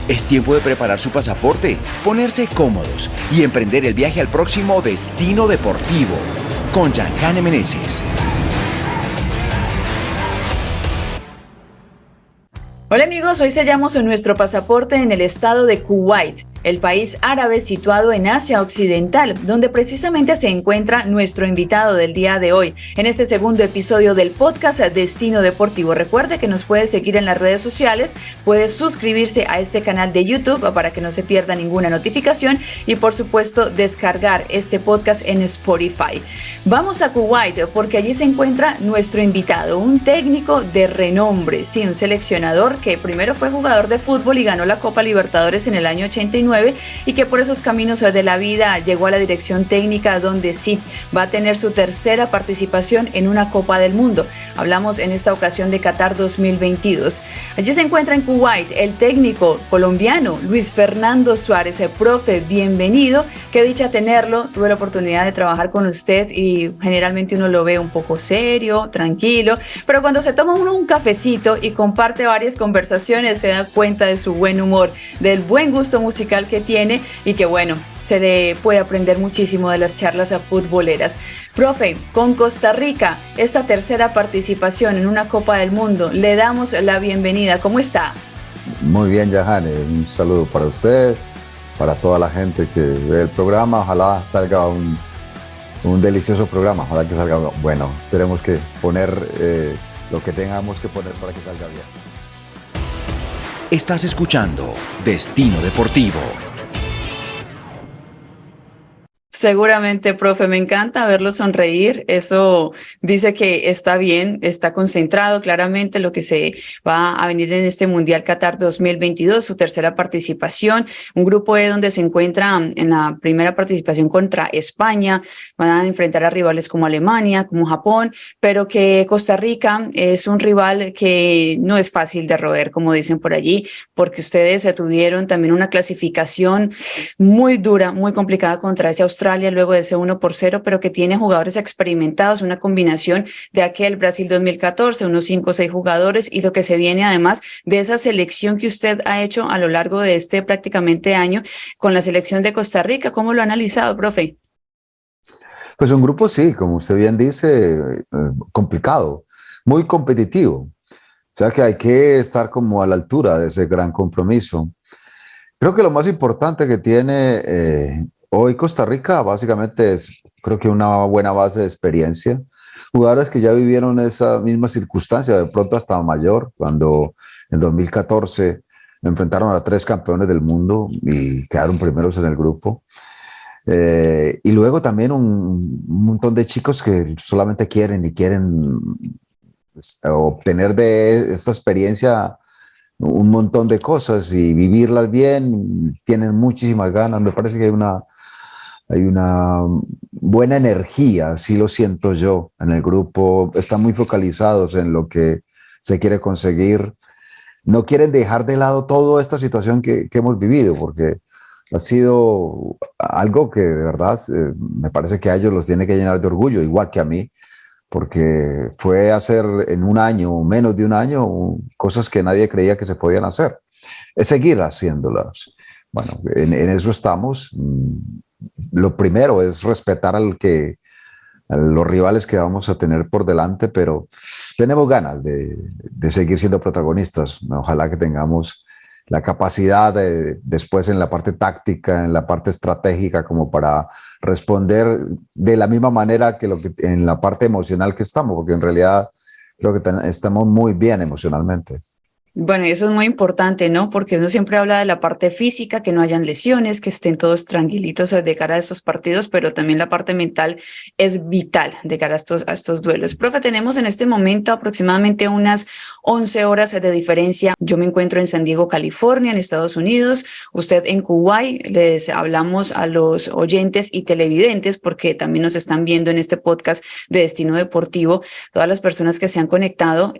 Es tiempo de preparar su pasaporte, ponerse cómodos y emprender el viaje al próximo destino deportivo con Gianjane Meneses. Hola amigos, hoy sellamos nuestro pasaporte en el estado de Kuwait, el país árabe situado en Asia Occidental, donde precisamente se encuentra nuestro invitado del día de hoy, en este segundo episodio del podcast Destino Deportivo. Recuerde que nos puede seguir en las redes sociales, puede suscribirse a este canal de YouTube para que no se pierda ninguna notificación y por supuesto descargar este podcast en Spotify. Vamos a Kuwait porque allí se encuentra nuestro invitado, un técnico de renombre, sí, un seleccionador que primero fue jugador de fútbol y ganó la Copa Libertadores en el año 89 y que por esos caminos de la vida llegó a la dirección técnica donde sí va a tener su tercera participación en una Copa del Mundo. Hablamos en esta ocasión de Qatar 2022. Allí se encuentra en Kuwait el técnico colombiano Luis Fernando Suárez. Profe, bienvenido. Qué dicha tenerlo. Tuve la oportunidad de trabajar con usted y generalmente uno lo ve un poco serio, tranquilo, pero cuando se toma uno un cafecito y comparte varias conversaciones se da cuenta de su buen humor, del buen gusto musical que tiene y que bueno, se le puede aprender muchísimo de las charlas futboleras. Profe, con Costa Rica, esta tercera participación en una Copa del Mundo, le damos la bienvenida. ¿Cómo está? Muy bien, Gianjane, un saludo para usted, para toda la gente que ve el programa. Ojalá salga un delicioso programa, ojalá que salga bueno. Esperemos que poner lo que tengamos que poner para que salga bien. Estás escuchando Destino Deportivo. Seguramente, profe, me encanta verlo sonreír. Eso dice que está bien, está concentrado claramente lo que se va a venir en este Mundial Qatar 2022, su tercera participación. Un grupo E donde se encuentra en la primera participación contra España. Van a enfrentar a rivales como Alemania, como Japón, pero que Costa Rica es un rival que no es fácil de roer, como dicen por allí, porque ustedes tuvieron también una clasificación muy dura, muy complicada contra ese Australia luego de ese 1-0, pero que tiene jugadores experimentados, una combinación de aquel Brasil 2014, unos 5 o 6 jugadores y lo que se viene además de esa selección que usted ha hecho a lo largo de este prácticamente año con la selección de Costa Rica. ¿Cómo lo ha analizado, profe? Pues un grupo, sí, como usted bien dice, complicado, muy competitivo. O sea que hay que estar como a la altura de ese gran compromiso. Creo que lo más importante que tiene hoy Costa Rica básicamente es, creo que una buena base de experiencia. Jugadores que ya vivieron esa misma circunstancia, de pronto hasta mayor, cuando en 2014 enfrentaron a 3 campeones del mundo y quedaron primeros en el grupo. Y luego también un montón de chicos que solamente quieren obtener de esta experiencia un montón de cosas y vivirlas bien, tienen muchísimas ganas. Me parece que hay una buena energía, así lo siento yo, en el grupo. Están muy focalizados en lo que se quiere conseguir. No quieren dejar de lado toda esta situación que hemos vivido, porque ha sido algo que de verdad me parece que a ellos los tiene que llenar de orgullo, igual que a mí, porque fue hacer en un año, menos de un año, cosas que nadie creía que se podían hacer. Es seguir haciéndolas. Bueno, en eso estamos. Lo primero es respetar a los rivales que vamos a tener por delante, pero tenemos ganas de seguir siendo protagonistas. Ojalá que tengamos la capacidad después en la parte táctica, en la parte estratégica, como para responder de la misma manera que en la parte emocional que estamos, porque en realidad creo que estamos muy bien emocionalmente. Bueno, y eso es muy importante, ¿no? Porque uno siempre habla de la parte física, que no hayan lesiones, que estén todos tranquilitos de cara a estos partidos, pero también la parte mental es vital de cara a estos duelos. Profe, tenemos en este momento aproximadamente unas 11 horas de diferencia. Yo me encuentro en San Diego, California, en Estados Unidos. Usted en Kuwait. Les hablamos a los oyentes y televidentes, porque también nos están viendo en este podcast de Destino Deportivo, todas las personas que se han conectado,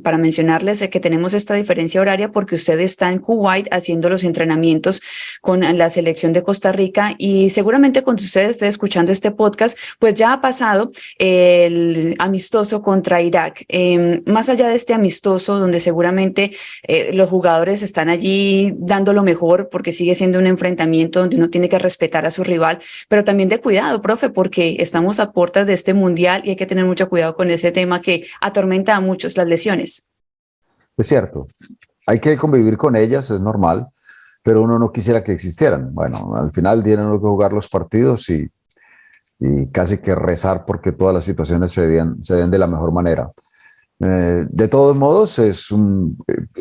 para mencionarles que tenemos esta esta diferencia horaria porque usted está en Kuwait haciendo los entrenamientos con la selección de Costa Rica y seguramente cuando usted esté escuchando este podcast, pues ya ha pasado el amistoso contra Irak. Más allá de este amistoso, donde seguramente los jugadores están allí dando lo mejor porque sigue siendo un enfrentamiento donde uno tiene que respetar a su rival, pero también de cuidado, profe, porque estamos a puertas de este mundial y hay que tener mucho cuidado con ese tema que atormenta a muchos, las lesiones. Es cierto, hay que convivir con ellas, es normal, pero uno no quisiera que existieran. Bueno, al final tienen que jugar los partidos y casi que rezar porque todas las situaciones se den de la mejor manera. De todos modos,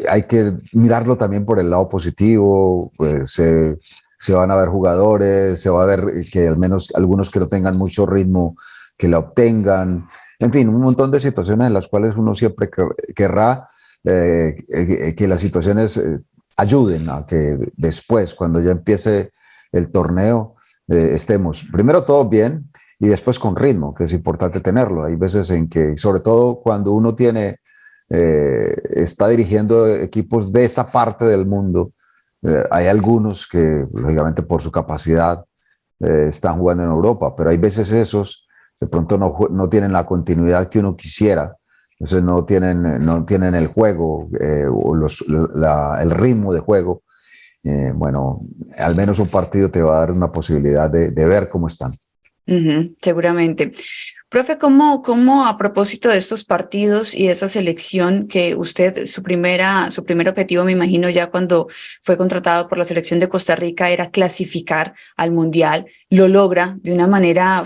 hay que mirarlo también por el lado positivo. Pues, se van a ver jugadores, se va a ver que al menos algunos que no tengan mucho ritmo, que la obtengan. En fin, un montón de situaciones en las cuales uno siempre querrá que las situaciones ayuden a que después, cuando ya empiece el torneo, estemos primero todos bien y después con ritmo, que es importante tenerlo. Hay veces en que, sobre todo cuando uno está dirigiendo equipos de esta parte del mundo, hay algunos que, lógicamente, por su capacidad, están jugando en Europa, pero hay veces esos de pronto no tienen la continuidad que uno quisiera. Entonces no tienen el juego o el ritmo de juego. Bueno, al menos un partido te va a dar una posibilidad de ver cómo están. Seguramente. Profe, ¿cómo a propósito de estos partidos y de esa selección que usted, su primer objetivo, me imagino ya cuando fue contratado por la selección de Costa Rica, era clasificar al Mundial, lo logra de una manera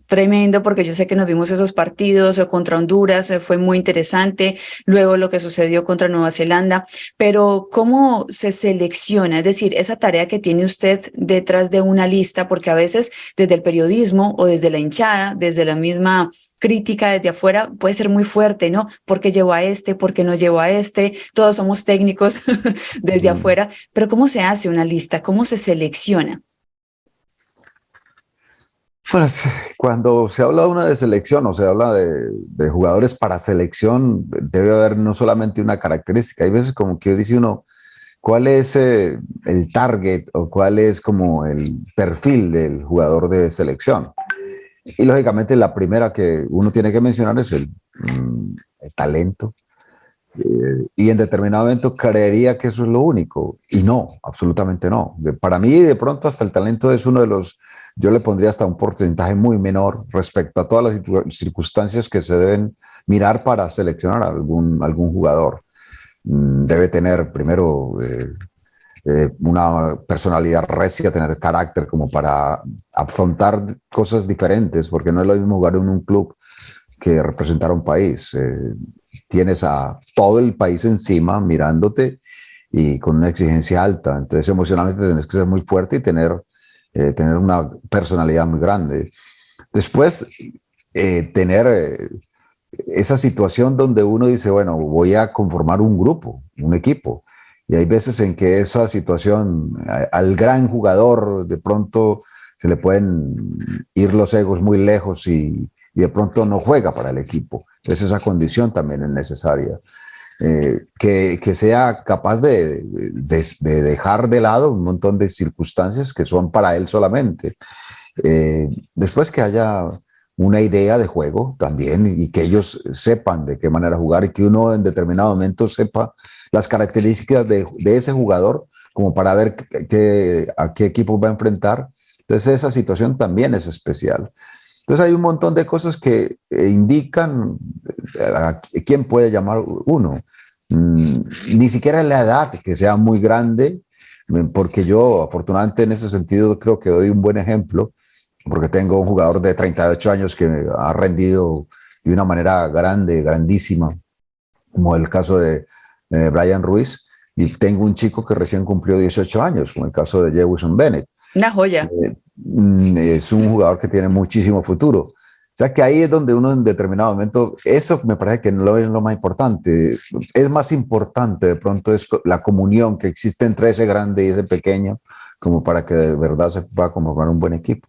tremendo, porque yo sé que nos vimos esos partidos contra Honduras, fue muy interesante, luego lo que sucedió contra Nueva Zelanda, pero ¿cómo se selecciona? Es decir, esa tarea que tiene usted detrás de una lista, porque a veces desde el periodismo o desde la hinchada, desde la misma crítica desde afuera puede ser muy fuerte, ¿no? ¿Por qué llevo a este? ¿Por qué no llevo a este? Todos somos técnicos desde afuera, pero ¿cómo se hace una lista? ¿Cómo se selecciona? Bueno, cuando se habla de una de selección o se habla de jugadores para selección, debe haber no solamente una característica. Hay veces como que dice uno, ¿cuál es el target o cuál es como el perfil del jugador de selección? Y lógicamente la primera que uno tiene que mencionar es el talento. Y en determinado momento creería que eso es lo único. Y no, absolutamente no. Para mí, de pronto, hasta el talento es uno de los, yo le pondría hasta un porcentaje muy menor respecto a todas las circunstancias que se deben mirar para seleccionar a algún jugador. Debe tener primero una personalidad recia, tener carácter como para afrontar cosas diferentes, porque no es lo mismo jugar en un club que representar a un país. Tienes a todo el país encima mirándote y con una exigencia alta. Entonces, emocionalmente tienes que ser muy fuerte y tener una personalidad muy grande. Después, tener esa situación donde uno dice, bueno, voy a conformar un grupo, un equipo. Y hay veces en que esa situación, al gran jugador, de pronto se le pueden ir los egos muy lejos y de pronto no juega para el equipo. Entonces esa condición también es necesaria. Que sea capaz de dejar de lado un montón de circunstancias que son para él solamente. Después que haya una idea de juego también y que ellos sepan de qué manera jugar y que uno en determinado momento sepa las características de ese jugador como para ver a qué equipo va a enfrentar. Entonces esa situación también es especial. Entonces hay un montón de cosas que indican a quién puede llamar uno. Ni siquiera la edad que sea muy grande, porque yo afortunadamente en ese sentido creo que doy un buen ejemplo, porque tengo un jugador de 38 años que ha rendido de una manera grandísima, como el caso de Brian Ruiz, y tengo un chico que recién cumplió 18 años, como el caso de Jefferson Bennett. Una joya. Es un jugador que tiene muchísimo futuro. O sea que ahí es donde uno en determinado momento, eso me parece que no es lo más importante. Es más importante de pronto es la comunión que existe entre ese grande y ese pequeño, como para que de verdad se pueda conformar un buen equipo.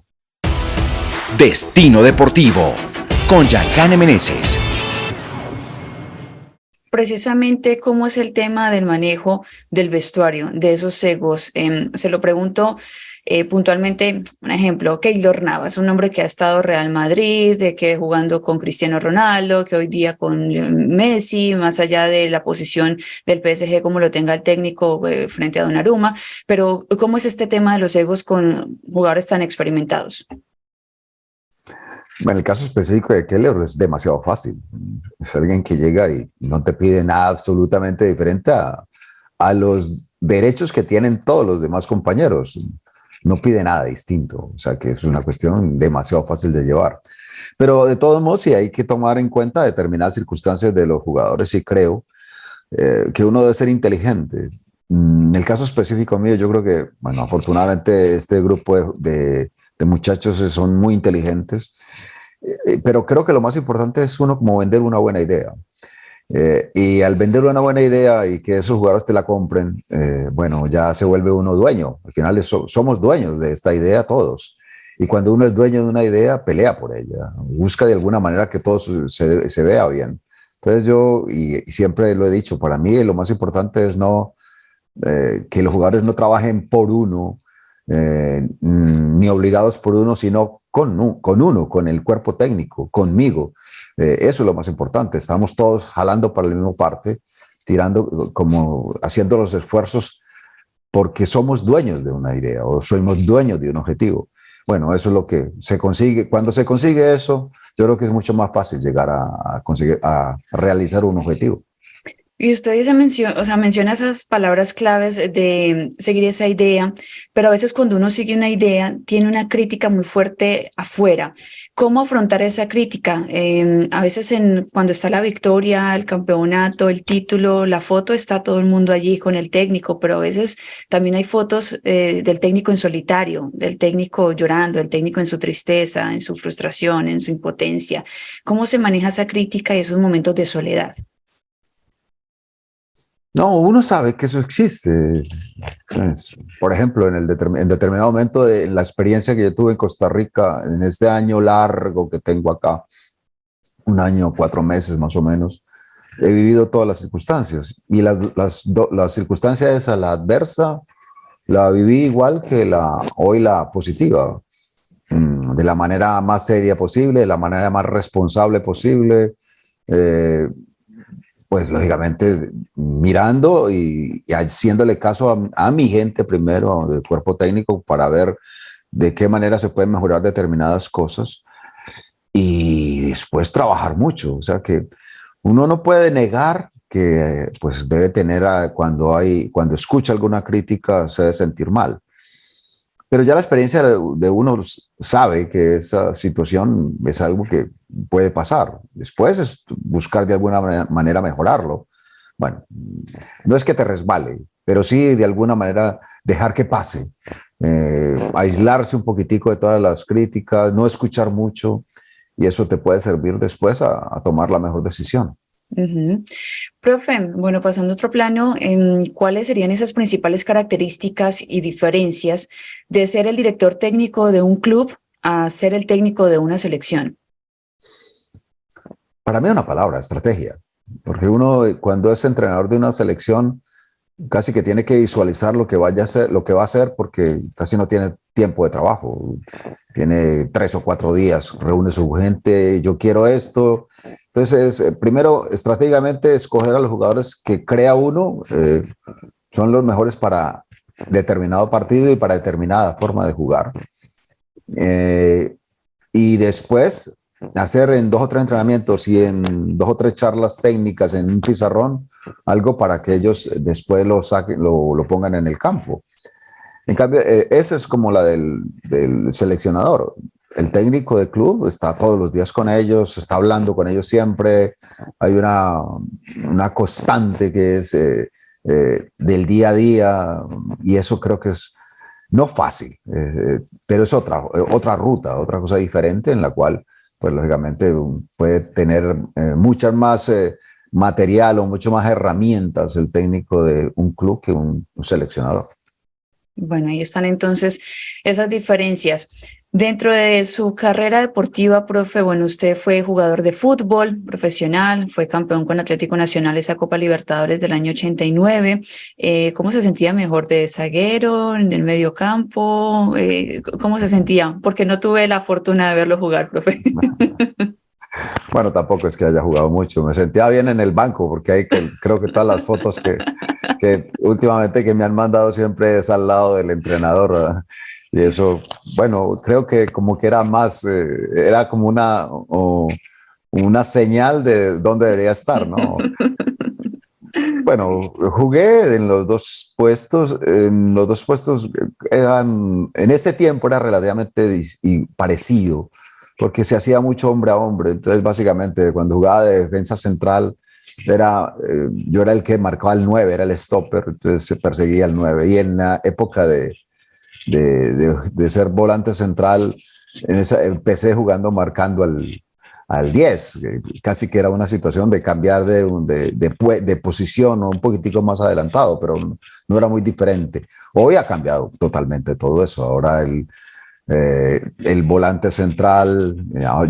Destino Deportivo con Gianjane Meneses. precisamente cómo es el tema del manejo del vestuario, de esos egos. Se lo pregunto puntualmente, un ejemplo, Keylor Navas, un hombre que ha estado Real Madrid, de que jugando con Cristiano Ronaldo, que hoy día con Messi, más allá de la posición del PSG como lo tenga el técnico frente a Donnarumma, pero ¿cómo es este tema de los egos con jugadores tan experimentados? En el caso específico de Keller es demasiado fácil. Es alguien que llega y no te pide nada absolutamente diferente a los derechos que tienen todos los demás compañeros. No pide nada distinto, o sea que es una cuestión demasiado fácil de llevar. Pero de todos modos, sí hay que tomar en cuenta determinadas circunstancias de los jugadores y creo que uno debe ser inteligente. En el caso específico mío, yo creo que, bueno, afortunadamente este grupo de muchachos son muy inteligentes, pero creo que lo más importante es uno como vender una buena idea. Y al vender una buena idea y que esos jugadores te la compren, bueno, ya se vuelve uno dueño. Al final somos dueños de esta idea todos. Y cuando uno es dueño de una idea, pelea por ella, busca de alguna manera que todo se vea bien. Entonces yo, y siempre lo he dicho, para mí lo más importante es que los jugadores no trabajen por uno, ni obligados por uno, sino con uno, con el cuerpo técnico, conmigo. Eso es lo más importante. Estamos todos jalando para la misma parte, tirando, como haciendo los esfuerzos porque somos dueños de una idea o somos dueños de un objetivo. Bueno, eso es lo que se consigue. Cuando se consigue eso, yo creo que es mucho más fácil llegar a realizar un objetivo. Y usted dice, menciona esas palabras claves de seguir esa idea, pero a veces cuando uno sigue una idea, tiene una crítica muy fuerte afuera. ¿Cómo afrontar esa crítica? A veces cuando está la victoria, el campeonato, el título, la foto, está todo el mundo allí con el técnico, pero a veces también hay fotos del técnico en solitario, del técnico llorando, del técnico en su tristeza, en su frustración, en su impotencia. ¿Cómo se maneja esa crítica y esos momentos de soledad? No, uno sabe que eso existe. Por ejemplo, en determinado momento de la experiencia que yo tuve en Costa Rica, en este año largo que tengo acá, 1 año, 4 meses más o menos, he vivido todas las circunstancias. Y la circunstancia esa, la adversa, la viví igual que hoy la positiva, de la manera más seria posible, de la manera más responsable posible. Pues lógicamente mirando y haciéndole caso a mi gente primero, del cuerpo técnico, para ver de qué manera se pueden mejorar determinadas cosas y después trabajar mucho. O sea que uno no puede negar que pues debe tener, cuando escucha alguna crítica, se debe sentir mal. Pero ya la experiencia de uno sabe que esa situación es algo que puede pasar. Después es buscar de alguna manera mejorarlo. Bueno, no es que te resbale, pero sí de alguna manera dejar que pase. Aislarse un poquitico de todas las críticas, no escuchar mucho, y eso te puede servir después a tomar la mejor decisión. Uh-huh. Profe, bueno, pasando a otro plano, ¿cuáles serían esas principales características y diferencias de ser el director técnico de un club a ser el técnico de una selección? Para mí una palabra, estrategia, porque uno cuando es entrenador de una selección casi que tiene que visualizar lo que vaya a hacer, lo que va a hacer, porque casi no tiene tiempo de trabajo. Tiene 3 o 4 días, reúne su gente, yo quiero esto. Entonces, primero, estratégicamente, escoger a los jugadores que crea uno son los mejores para determinado partido y para determinada forma de jugar. Y después, hacer en 2 o 3 entrenamientos y en 2 o 3 charlas técnicas en un pizarrón, algo para que ellos después lo saquen, lo pongan en el campo. En cambio, esa es como la del seleccionador. El técnico del club está todos los días con ellos, está hablando con ellos siempre. Hay una constante que es del día a día, y eso creo que es no fácil, pero es otra ruta, otra cosa diferente en la cual, pues lógicamente puede tener muchas más material o mucho más herramientas el técnico de un club que un seleccionador. Bueno, ahí están entonces esas diferencias. Dentro de su carrera deportiva, profe, bueno, usted fue jugador de fútbol profesional, fue campeón con Atlético Nacional esa Copa Libertadores del año 89. ¿Cómo se sentía mejor de zaguero, en el medio campo? ¿Cómo se sentía? Porque no tuve la fortuna de verlo jugar, profe. Bueno, tampoco es que haya jugado mucho. Me sentía bien en el banco porque creo que todas las fotos que últimamente que me han mandado siempre es al lado del entrenador, ¿verdad? Y eso, bueno, creo que como que era más, era como una señal de dónde debería estar, ¿no? Bueno, jugué en los dos puestos. En los dos puestos en ese tiempo era relativamente parecido, porque se hacía mucho hombre a hombre. Entonces, básicamente, cuando jugaba de defensa central, yo era el que marcaba el 9, era el stopper, entonces perseguía el 9. Y en la época de ser volante central, empecé jugando marcando al 10, casi que era una situación de cambiar de posición o un poquitico más adelantado, pero no era muy diferente. Hoy ha cambiado totalmente todo eso. Ahora el volante central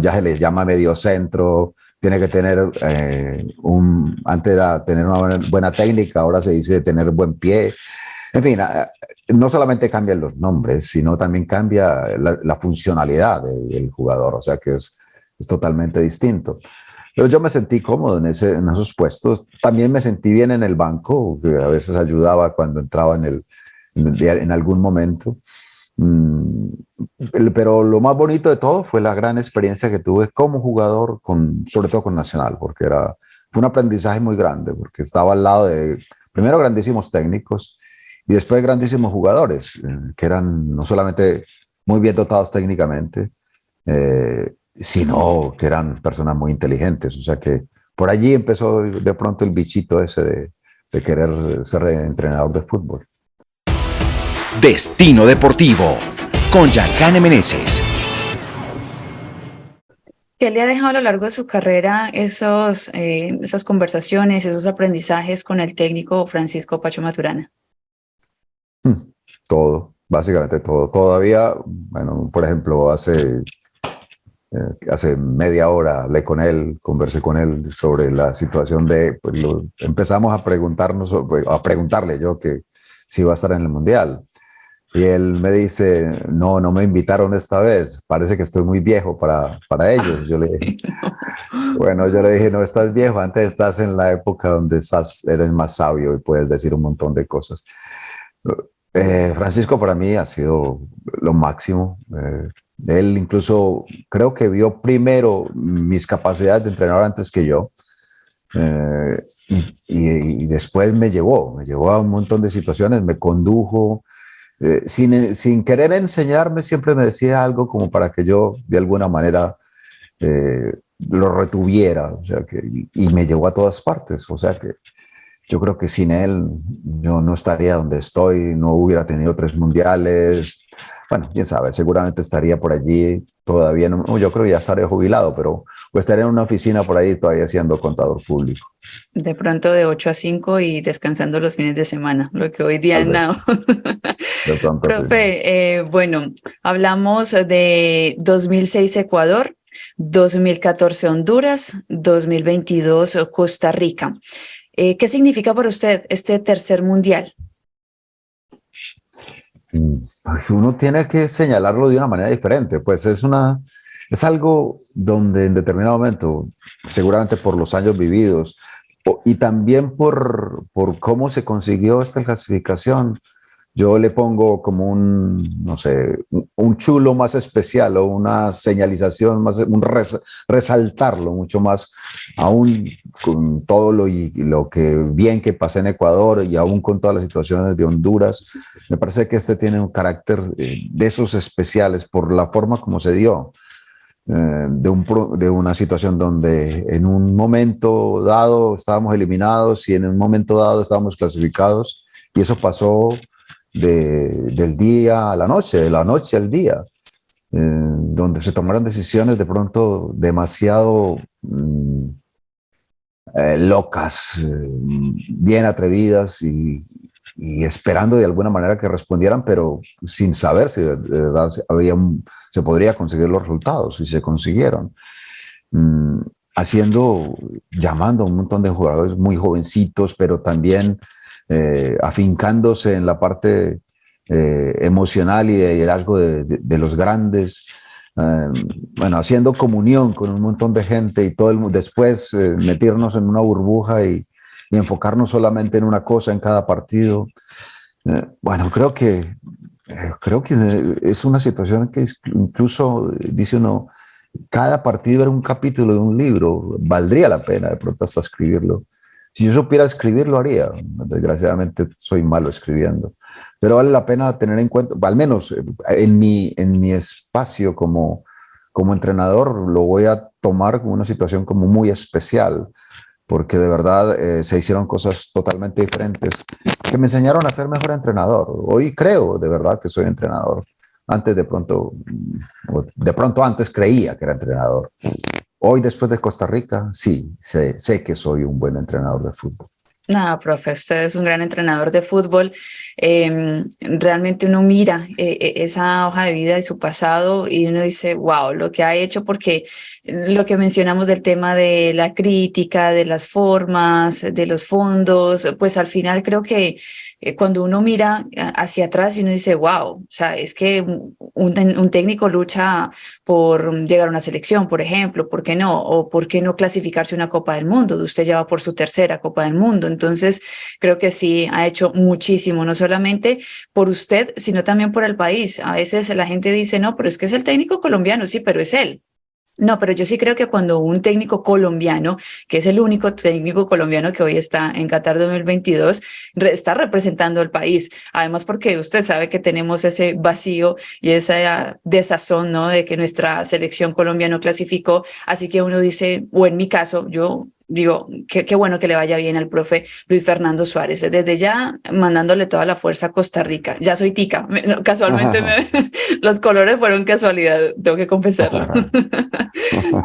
ya se les llama medio centro, tiene que tener antes era tener una buena técnica, ahora se dice tener buen pie. En fin, no solamente cambian los nombres, sino también cambia la funcionalidad del jugador, o sea que es totalmente distinto. Pero yo me sentí cómodo en esos puestos. También me sentí bien en el banco, que a veces ayudaba cuando entraba en algún momento. Pero lo más bonito de todo fue la gran experiencia que tuve como jugador, sobre todo con Nacional, porque fue un aprendizaje muy grande, porque estaba al lado de, primero, grandísimos técnicos y después grandísimos jugadores, que eran no solamente muy bien dotados técnicamente, sino que eran personas muy inteligentes. O sea que por allí empezó de pronto el bichito ese de querer ser entrenador de fútbol. Destino Deportivo con Gianjane Meneses. ¿Qué le ha dejado a lo largo de su carrera esas conversaciones, esos aprendizajes con el técnico Francisco Pacho Maturana? Todo, básicamente todo. Todavía, bueno, por ejemplo, hace media hora hablé con él, conversé con él sobre la situación empezamos a preguntarle yo que si iba a estar en el Mundial. Y él me dice, no me invitaron esta vez, parece que estoy muy viejo para ellos. Yo le dije, bueno, no estás viejo, antes estás en la época donde eres más sabio y puedes decir un montón de cosas. Francisco para mí ha sido lo máximo. Él incluso creo que vio primero mis capacidades de entrenador antes que yo. Y después me llevó a un montón de situaciones, me condujo. Sin querer enseñarme, siempre me decía algo como para que yo de alguna manera lo retuviera, o sea y me llevó a todas partes. O sea que yo creo que sin él yo no estaría donde estoy, no hubiera tenido 3 mundiales. Bueno, quién sabe, seguramente estaría por allí todavía. Yo creo que ya estaré jubilado, pero estaría en una oficina por ahí todavía siendo contador público. De pronto de 8 a 5 y descansando los fines de semana, lo que hoy día no. De pronto, profe, sí. Bueno, hablamos de 2006 Ecuador, 2014 Honduras, 2022 Costa Rica. ¿Qué significa para usted este tercer mundial? Pues uno tiene que señalarlo de una manera diferente, pues es algo donde en determinado momento, seguramente por los años vividos y también por cómo se consiguió esta clasificación, yo le pongo como un chulo más especial o una señalización más, resaltarlo mucho más, aún con todo lo que bien que pasa en Ecuador y aún con todas las situaciones de Honduras. Me parece que este tiene un carácter de esos especiales por la forma como se dio, de una situación donde en un momento dado estábamos eliminados y en un momento dado estábamos clasificados, y eso pasó del día a la noche, de la noche al día, donde se tomaron decisiones de pronto demasiado locas, bien atrevidas, y y esperando de alguna manera que respondieran, pero sin saber si de verdad se podría conseguir los resultados, y se consiguieron. Llamando a un montón de jugadores muy jovencitos, pero también afincándose en la parte emocional y de liderazgo de los grandes. Bueno, haciendo comunión con un montón de gente y después meternos en una burbuja y enfocarnos solamente en una cosa en cada partido. Bueno, creo que es una situación que incluso, dice uno, cada partido era un capítulo de un libro, valdría la pena de pronto hasta escribirlo. Si yo supiera escribir, lo haría. Desgraciadamente soy malo escribiendo, pero vale la pena tener en cuenta, al menos en mi espacio como entrenador, lo voy a tomar como una situación como muy especial, porque de verdad se hicieron cosas totalmente diferentes que me enseñaron a ser mejor entrenador. Hoy creo de verdad que soy entrenador. Antes de pronto antes creía que era entrenador. Hoy, después de Costa Rica, sí, sé que soy un buen entrenador de fútbol. No, profe, usted es un gran entrenador de fútbol. Realmente uno mira esa hoja de vida y su pasado y uno dice, wow, lo que ha hecho, porque lo que mencionamos del tema de la crítica, de las formas, de los fondos, pues al final creo que cuando uno mira hacia atrás y uno dice, wow, o sea, es que un técnico lucha por llegar a una selección, por ejemplo, ¿por qué no? O ¿por qué no clasificarse a una Copa del Mundo? Usted ya va por su tercera Copa del Mundo. Entonces, creo que sí ha hecho muchísimo, no solamente por usted, sino también por el país. A veces la gente dice, no, pero es que es el técnico colombiano, sí, pero es él. No, pero yo sí creo que cuando un técnico colombiano, que es el único técnico colombiano que hoy está en Qatar 2022, está representando al país. Además, porque usted sabe que tenemos ese vacío y esa desazón, ¿no? De que nuestra selección colombiana no clasificó. Así que uno dice, o en mi caso, yo digo, qué bueno que le vaya bien al profe Luis Fernando Suárez. Desde ya mandándole toda la fuerza a Costa Rica. Ya soy tica. Casualmente los colores fueron casualidad, tengo que confesarlo.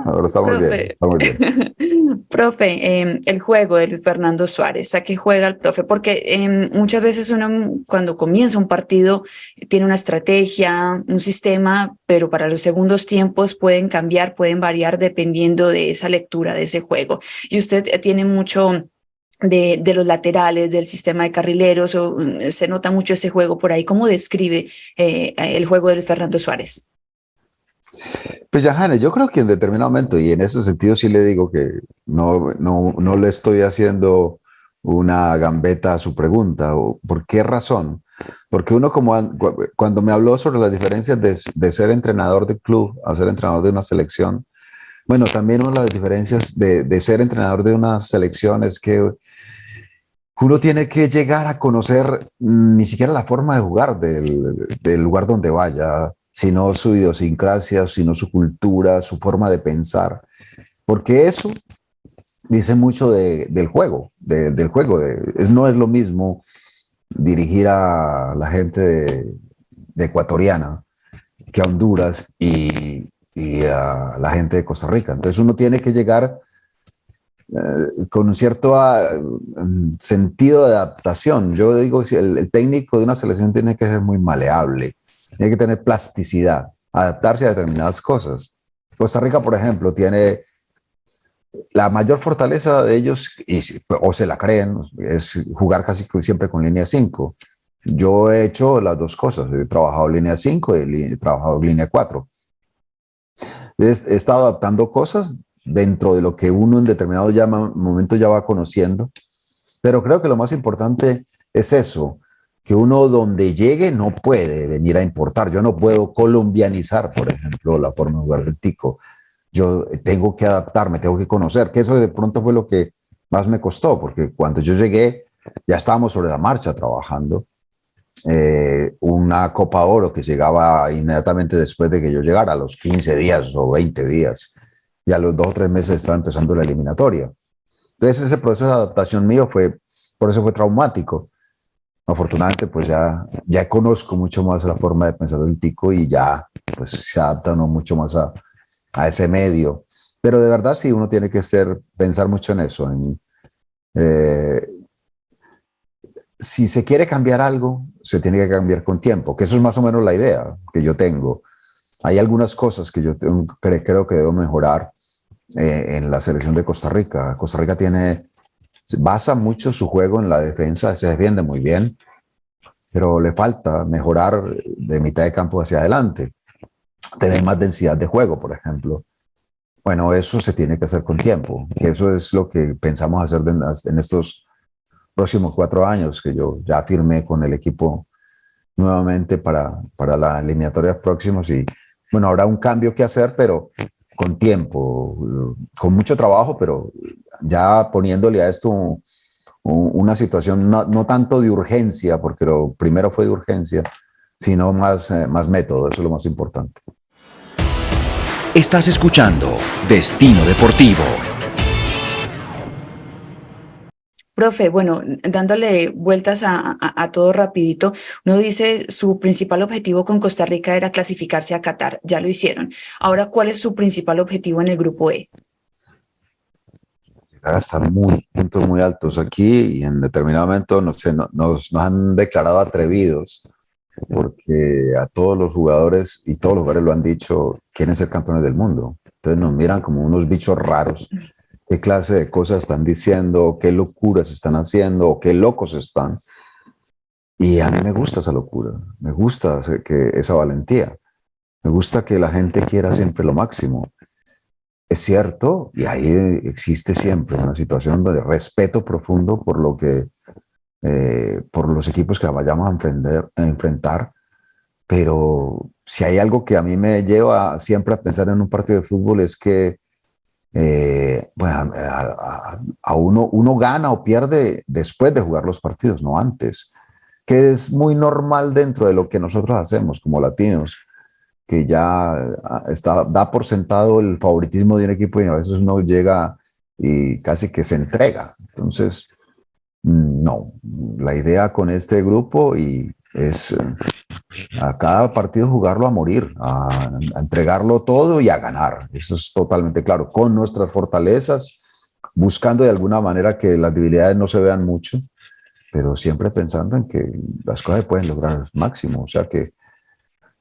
Ahora está muy bien, está muy bien. Profe, el juego de Luis Fernando Suárez, ¿a qué juega el profe? Porque muchas veces uno cuando comienza un partido tiene una estrategia, un sistema, pero para los segundos tiempos pueden cambiar, pueden variar dependiendo de esa lectura de ese juego. Y usted tiene mucho de los laterales, del sistema de carrileros, se nota mucho ese juego por ahí. ¿Cómo describe el juego de Luis Fernando Suárez? Pues ya, Jane, yo creo que en determinado momento, y en ese sentido sí le digo que no le estoy haciendo una gambeta a su pregunta. ¿Por qué razón? Porque uno cuando me habló sobre las diferencias de ser entrenador de club a ser entrenador de una selección, bueno, también una de las diferencias de ser entrenador de una selección es que uno tiene que llegar a conocer ni siquiera la forma de jugar del lugar donde vaya, sino su idiosincrasia, sino su cultura, su forma de pensar, porque eso dice mucho del juego, del juego. No es lo mismo dirigir a la gente de Ecuatoriana que a Honduras y a la gente de Costa Rica. Entonces uno tiene que llegar con un cierto sentido de adaptación. Yo digo que el técnico de una selección tiene que ser muy maleable, tiene que tener plasticidad, adaptarse a determinadas cosas. Costa Rica, por ejemplo, tiene la mayor fortaleza de ellos, o se la creen, es jugar casi siempre con línea 5. Yo he hecho las dos cosas, he trabajado línea 5 y he trabajado línea 4. He estado adaptando cosas dentro de lo que uno en determinado momento ya va conociendo, pero creo que lo más importante es eso, que uno donde llegue no puede venir a importar. Yo no puedo colombianizar, por ejemplo, la forma de jugar del Tico. Yo tengo que adaptarme, tengo que conocer, que eso de pronto fue lo que más me costó, porque cuando yo llegué ya estábamos sobre la marcha trabajando. Una Copa Oro que llegaba inmediatamente después de que yo llegara, a los 15 días o 20 días, y a los 2 o 3 meses estaba empezando la eliminatoria. Entonces ese proceso de adaptación mío por eso fue traumático. Afortunadamente pues ya conozco mucho más la forma de pensar del Tico y ya pues se adapta uno mucho más a ese medio. Pero de verdad sí, uno tiene que pensar mucho en eso, si se quiere cambiar algo, se tiene que cambiar con tiempo, que eso es más o menos la idea que yo tengo. Hay algunas cosas que yo creo que debo mejorar en la selección de Costa Rica. Costa Rica basa mucho su juego en la defensa, se defiende muy bien, pero le falta mejorar de mitad de campo hacia adelante, tener más densidad de juego, por ejemplo. Bueno, eso se tiene que hacer con tiempo, que eso es lo que pensamos hacer en estos próximos 4 años, que yo ya firmé con el equipo nuevamente para las eliminatorias próximas. Y bueno, habrá un cambio que hacer, pero con tiempo, con mucho trabajo, pero ya poniéndole a esto una situación no tanto de urgencia, porque lo primero fue de urgencia, sino más método, eso es lo más importante. Estás escuchando Destino Deportivo. Profe, bueno, dándole vueltas a todo rapidito, uno dice su principal objetivo con Costa Rica era clasificarse a Qatar, ya lo hicieron. Ahora, ¿cuál es su principal objetivo en el grupo E? Llegar a estar puntos muy altos aquí, y en determinado momento nos han declarado atrevidos, porque a todos los jugadores y todos los jugadores lo han dicho, quieren ser campeones del mundo. Entonces nos miran como unos bichos raros. ¿Qué clase de cosas están diciendo? ¿Qué locuras están haciendo? ¿O qué locos están? Y a mí me gusta esa locura, me gusta esa valentía, me gusta que la gente quiera siempre lo máximo. Es cierto, y ahí existe siempre una situación de respeto profundo por por los equipos que vayamos a enfrentar, pero si hay algo que a mí me lleva siempre a pensar en un partido de fútbol es que bueno, uno gana o pierde después de jugar los partidos, no antes, que es muy normal dentro de lo que nosotros hacemos como latinos, que ya da por sentado el favoritismo de un equipo y a veces uno llega y casi que se entrega. Entonces, no, la idea con este grupo es a cada partido jugarlo a morir, a entregarlo todo y a ganar. Eso es totalmente claro, con nuestras fortalezas, buscando de alguna manera que las debilidades no se vean mucho, pero siempre pensando en que las cosas se pueden lograr al máximo. O sea que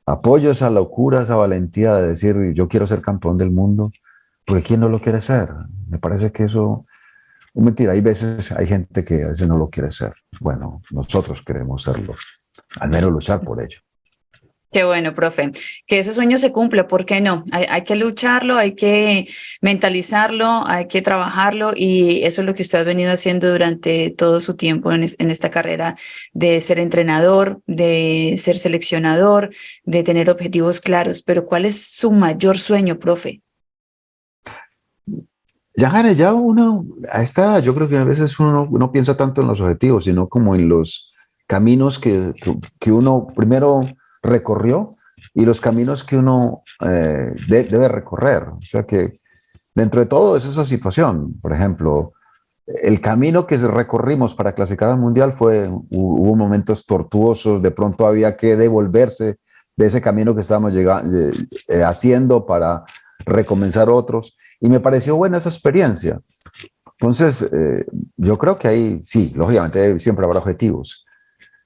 apoyo esa locura, esa valentía de decir yo quiero ser campeón del mundo, porque ¿quién no lo quiere ser? Me parece que eso... Mentira, hay gente que a veces no lo quiere ser. Bueno, nosotros queremos serlo, al menos luchar por ello. Qué bueno, profe, que ese sueño se cumpla, ¿por qué no? Hay que lucharlo, hay que mentalizarlo, hay que trabajarlo, y eso es lo que usted ha venido haciendo durante todo su tiempo en esta carrera de ser entrenador, de ser seleccionador, de tener objetivos claros. Pero ¿cuál es su mayor sueño, profe? Ya uno, a esta edad, yo creo que a veces uno no piensa tanto en los objetivos, sino como en los caminos que uno primero recorrió y los caminos que uno debe recorrer. O sea que dentro de todo es esa situación. Por ejemplo, el camino que recorrimos para clasificar al Mundial hubo momentos tortuosos, de pronto había que devolverse de ese camino que estábamos haciendo para recomenzar otros, y me pareció buena esa experiencia. Entonces, yo creo que ahí, sí, lógicamente siempre habrá objetivos,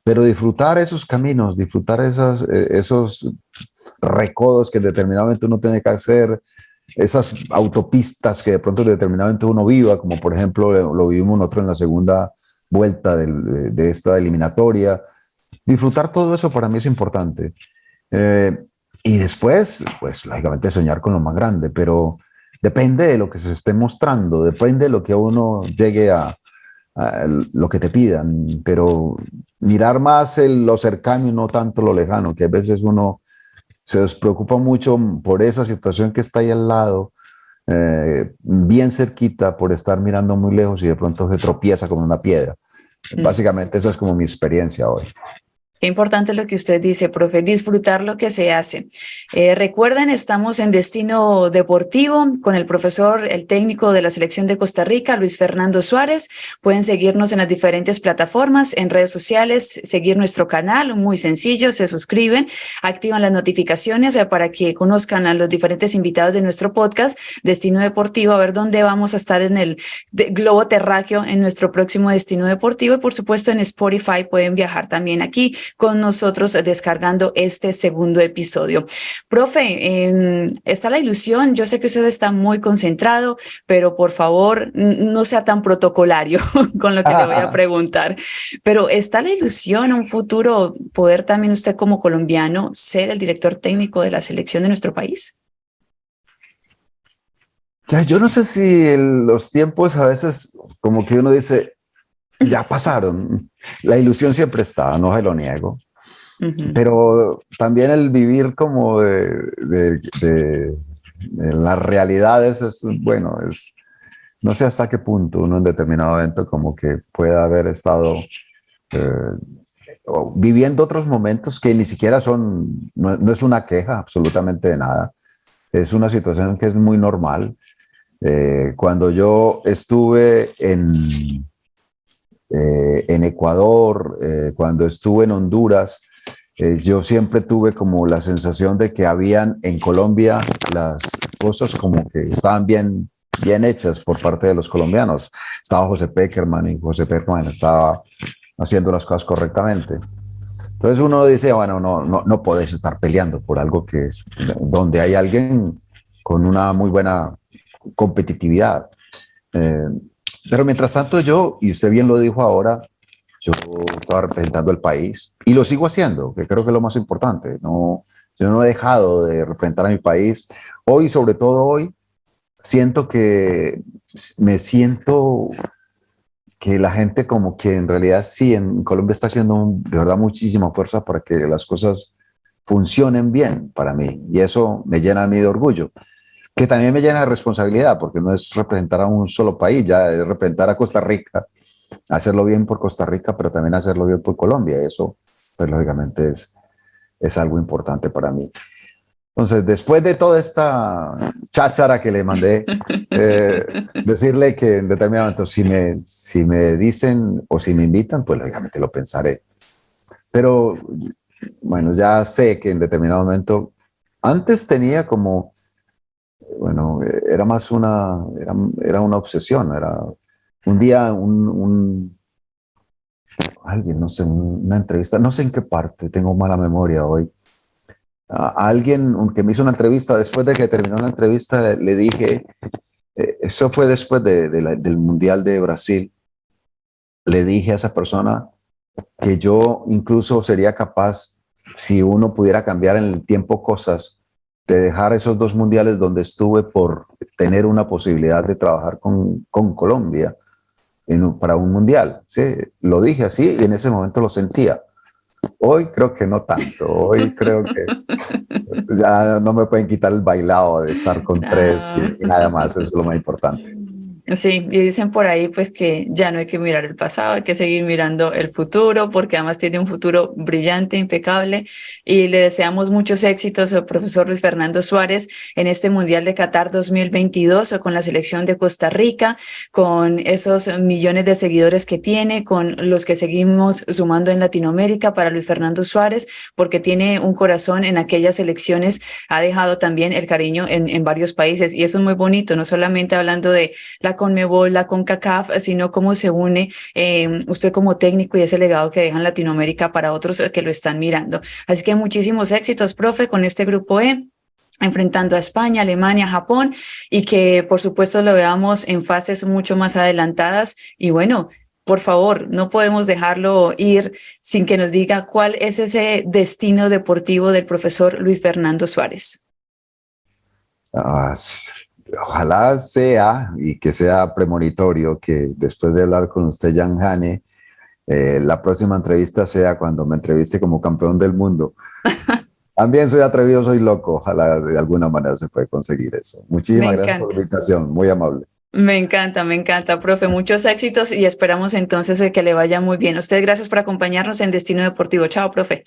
pero disfrutar esos caminos, disfrutar esos recodos que en determinado momento uno tiene que hacer, esas autopistas que de pronto en determinado momento uno viva, como por ejemplo lo vivimos nosotros en la segunda vuelta de esta eliminatoria. Disfrutar todo eso para mí es importante. Y después, pues lógicamente soñar con lo más grande, pero depende de lo que se esté mostrando, depende de lo que uno llegue a lo que te pidan, pero mirar más lo cercano y no tanto lo lejano, que a veces uno se preocupa mucho por esa situación que está ahí al lado, bien cerquita, por estar mirando muy lejos y de pronto se tropieza con una piedra. Básicamente esa es como mi experiencia hoy. Qué importante lo que usted dice, profe, disfrutar lo que se hace. Recuerden, estamos en Destino Deportivo con el profesor, el técnico de la selección de Costa Rica, Luis Fernando Suárez. Pueden seguirnos en las diferentes plataformas, en redes sociales, seguir nuestro canal, muy sencillo, se suscriben, activan las notificaciones para que conozcan a los diferentes invitados de nuestro podcast, Destino Deportivo, a ver dónde vamos a estar en el globo terráqueo en nuestro próximo Destino Deportivo y por supuesto en Spotify pueden viajar también aquí con nosotros descargando este segundo episodio. Profe, está la ilusión, yo sé que usted está muy concentrado, pero por favor no sea tan protocolario con lo que le voy a preguntar, pero está la ilusión a un futuro poder también usted como colombiano ser el director técnico de la selección de nuestro país. Yo no sé si los tiempos a veces como que uno dice, ya pasaron. La ilusión siempre está, no se lo niego. Pero también el vivir como de las realidades es, bueno, no sé hasta qué punto uno en determinado evento como que pueda haber estado viviendo otros momentos que ni siquiera no es una queja absolutamente de nada. Es una situación que es muy normal. Cuando yo estuve en Ecuador, cuando estuve en Honduras, yo siempre tuve como la sensación de que habían en Colombia las cosas como que estaban bien hechas por parte de los colombianos. Estaba José Pekerman y José Pekerman estaba haciendo las cosas correctamente. Entonces uno dice, bueno, no podés estar peleando por algo donde hay alguien con una muy buena competitividad. Pero mientras tanto y usted bien lo dijo ahora, yo estaba representando el país y lo sigo haciendo, que creo que es lo más importante. Yo no he dejado de representar a mi país. Hoy, sobre todo hoy, me siento que la gente como que en realidad sí, en Colombia está haciendo de verdad muchísima fuerza para que las cosas funcionen bien para mí. Y eso me llena a mí de orgullo, que también me llena de responsabilidad, porque no es representar a un solo país, ya es representar a Costa Rica, hacerlo bien por Costa Rica, pero también hacerlo bien por Colombia. Eso, pues lógicamente es algo importante para mí. Entonces, después de toda esta cháchara que le mandé, decirle que en determinado momento, si me dicen o si me invitan, pues lógicamente lo pensaré. Pero, bueno, ya sé que en determinado momento, antes tenía como, bueno, era más era una obsesión, era un día alguien, no sé, una entrevista, no sé en qué parte, tengo mala memoria hoy, a alguien que me hizo una entrevista, después de que terminó la entrevista, le dije, eso fue después del Mundial de Brasil, le dije a esa persona que yo incluso sería capaz, si uno pudiera cambiar en el tiempo cosas, de dejar esos 2 mundiales donde estuve por tener una posibilidad de trabajar con Colombia para un mundial. ¿Sí? Lo dije así y en ese momento lo sentía. Hoy creo que no tanto. Hoy creo que ya no me pueden quitar el bailado de estar con 3 y nada más. Eso es lo más importante. Sí, y dicen por ahí pues que ya no hay que mirar el pasado, hay que seguir mirando el futuro, porque además tiene un futuro brillante, impecable, y le deseamos muchos éxitos al profesor Luis Fernando Suárez en este Mundial de Qatar 2022 con la selección de Costa Rica, con esos millones de seguidores que tiene, con los que seguimos sumando en Latinoamérica para Luis Fernando Suárez, porque tiene un corazón en aquellas elecciones, ha dejado también el cariño en varios países, y eso es muy bonito, no solamente hablando de la CONMEBOL, la CONCACAF, sino cómo se une usted como técnico y ese legado que deja en Latinoamérica para otros que lo están mirando. Así que muchísimos éxitos, profe, con este grupo E, enfrentando a España, Alemania, Japón, y que por supuesto lo veamos en fases mucho más adelantadas. Y bueno, por favor, no podemos dejarlo ir sin que nos diga cuál es ese destino deportivo del profesor Luis Fernando Suárez. Ojalá sea, y que sea premonitorio, que después de hablar con usted, Jan Hane, la próxima entrevista sea cuando me entreviste como campeón del mundo. También soy atrevido, soy loco. Ojalá de alguna manera se puede conseguir eso. Muchísimas gracias por la invitación, muy amable. Me encanta, profe. Muchos éxitos y esperamos entonces que le vaya muy bien. A usted, gracias por acompañarnos en Destino Deportivo. Chao, profe.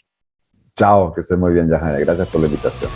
Chao, que estés muy bien, Yahane. Gracias por la invitación.